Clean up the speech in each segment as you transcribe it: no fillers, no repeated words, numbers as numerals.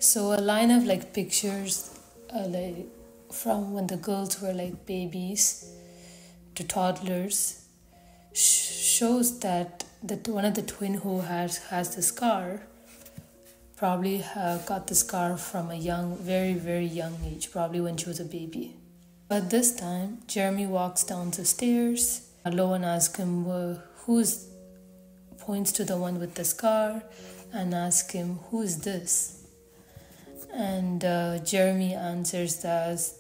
So a line of like pictures, like from when the girls were like babies to toddlers, shows that one of the twin who has the scar probably got the scar from a young, very very young age, probably when she was a baby. But this time, Jeremy walks down the stairs. Lowen asks him who's, points to the one with the scar, and asks him, "Who's this?" And Jeremy answers that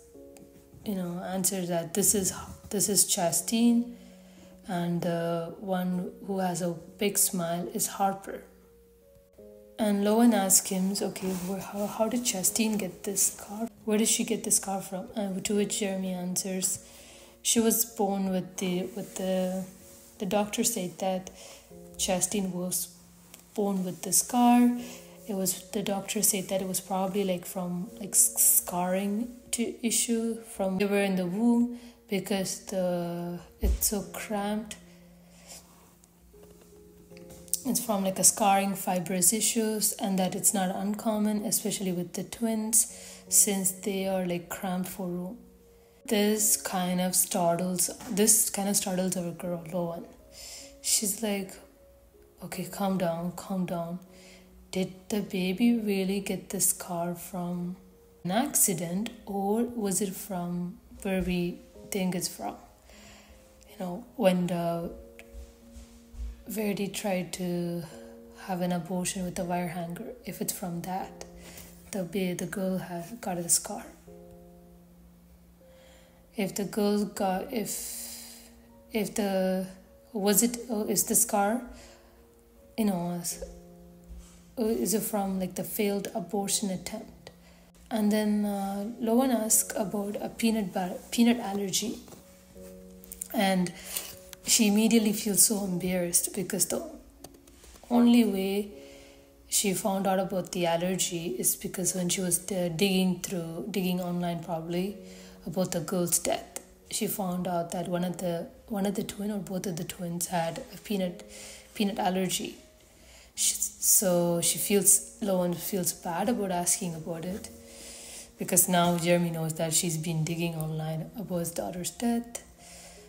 this is Chastine, and the one who has a big smile is Harper. And Lowen asks him, "Okay, how did Chastine get this scar? Where did she get this scar from?" And to which Jeremy answers, "She was born with the doctor said that Chastine was born with the scar. The doctor said that it was probably like from like scarring issue from they were in the womb, because it's so cramped. It's from like a scarring fibrous issues, and that it's not uncommon, especially with the twins, since they are like cramped for room." This kind of startles our girl Lowen. She's like, "Okay, calm down. Did the baby really get the scar from an accident, or was it from where we think it's from? When Verdi tried to have an abortion with a wire hanger, if it's from that, the girl has got a scar. If the girl got, is the scar, is it from like the failed abortion attempt?" And then Lowen asks about a peanut allergy, and she immediately feels so embarrassed, because the only way she found out about the allergy is because when she was digging online probably about the girl's death, she found out that one of the twin or both of the twins had a peanut allergy. Lowen feels bad about asking about it, because now Jeremy knows that she's been digging online about his daughter's death.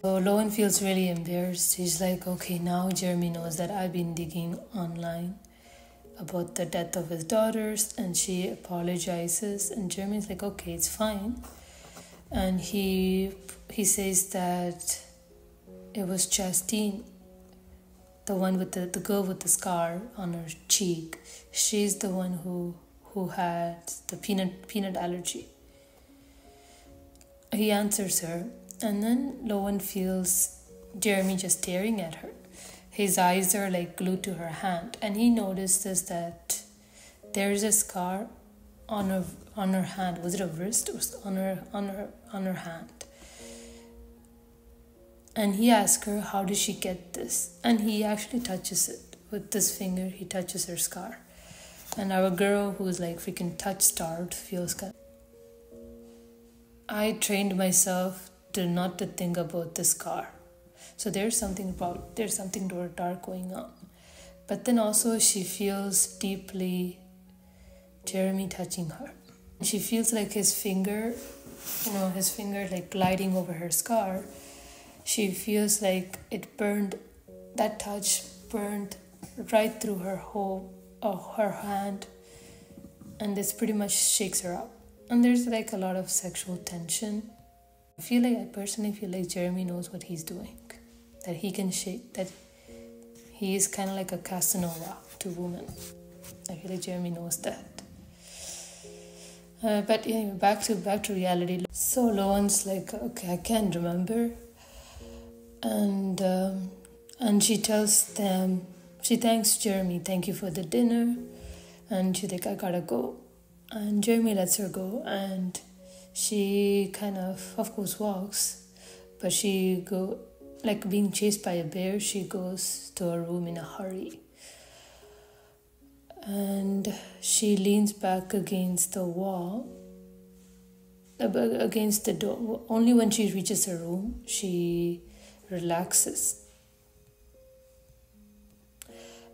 So Lowen feels really embarrassed. He's like, "Okay, now Jeremy knows that I've been digging online about the death of his daughters," and she apologizes, and Jeremy's like, "Okay, it's fine." And he says that it was Chastine, the one with the girl with the scar on her cheek. She's the one who had the peanut allergy. He answers her, and then Lowen feels Jeremy just staring at her. His eyes are like glued to her hand, and he notices that there's a scar on her hand. Was it a wrist or on her hand? And he asks her, "How did she get this?" And he actually touches it with this finger. He touches her scar, and our girl, who's like freaking touch-starved, feels kind. I trained myself not to think about the scar, so there's something dark going on. But then also she feels deeply Jeremy touching her. She feels like his finger like gliding over her scar. She feels like that touch burned right through her her hand, and this pretty much shakes her up. And there's like a lot of sexual tension. I personally feel like Jeremy knows what he's doing, that he can shake, that he is kind of like a Casanova to women. I feel like Jeremy knows that. But anyway, back to reality. So Lowen's like, "Okay, I can't remember," and she tells them, she thanks Jeremy, "Thank you for the dinner," and she's like, "I gotta go," and Jeremy lets her go, and she kind of course walks, but like being chased by a bear, she goes to her room in a hurry. And she leans back against the wall, against the door. Only when she reaches her room, she relaxes.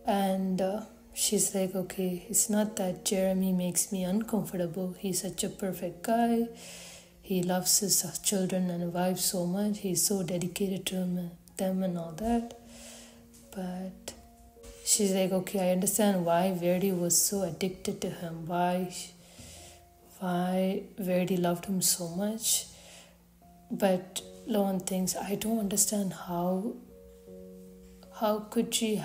And she's like, okay, it's not that Jeremy makes me uncomfortable. He's such a perfect guy. He loves his children and wife so much. He's so dedicated to them and all that. But she's like, okay, I understand why Verdi was so addicted to him. Why Verdi loved him so much. But Loan thinks, I don't understand how could she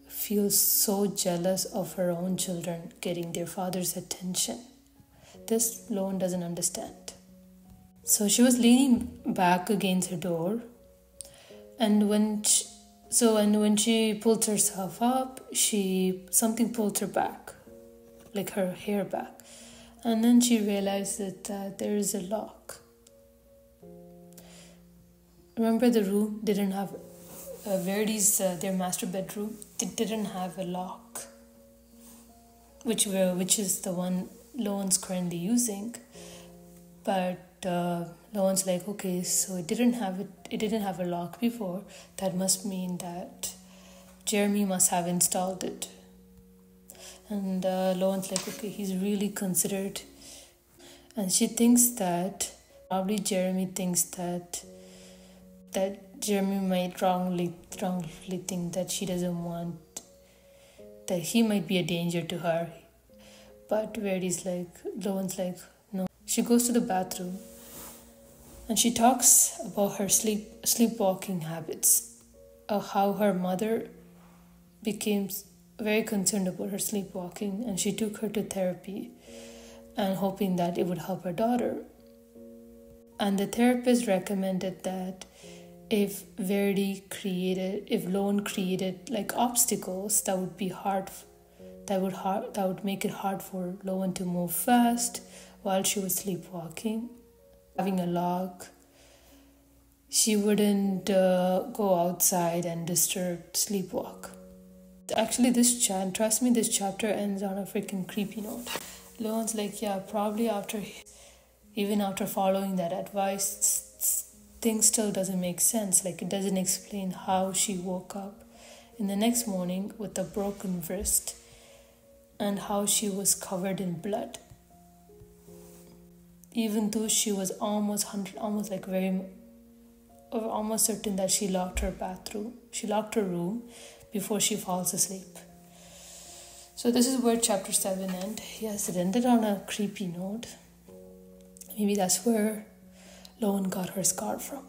feel so jealous of her own children getting their father's attention. This Loan doesn't understand. So she was leaning back against her door, and when she pulled herself up, something pulled her back, like her hair back, and then she realized that there is a lock. Remember, the room didn't have Verdi's their master bedroom. It didn't have a lock, which is the one Loan's currently using. But Loan's like, okay, so it didn't have a lock before. That must mean that Jeremy must have installed it. And Loan's like, okay, he's really considerate. And she thinks that probably Jeremy thinks that Jeremy might wrongly think that she doesn't want, that he might be a danger to her. But Loan's like, no. She goes to the bathroom and she talks about her sleepwalking habits, of how her mother became very concerned about her sleepwalking, and she took her to therapy and hoping that it would help her daughter. And the therapist recommended that if Loan created like obstacles that would be hard, that would make it hard for Loan to move fast while she was sleepwalking, having a lock, she wouldn't go outside and disturb sleepwalk. Actually, trust me, this chapter ends on a freaking creepy note. Loan's like, yeah, probably even after following that advice, things still doesn't make sense. Like, it doesn't explain how she woke up in the next morning with a broken wrist and how she was covered in blood, even though she was almost certain that she locked her room before she falls asleep. So this is where chapter 7 ends. Yes, it ended on a creepy note. Maybe that's where Loan got her scar from.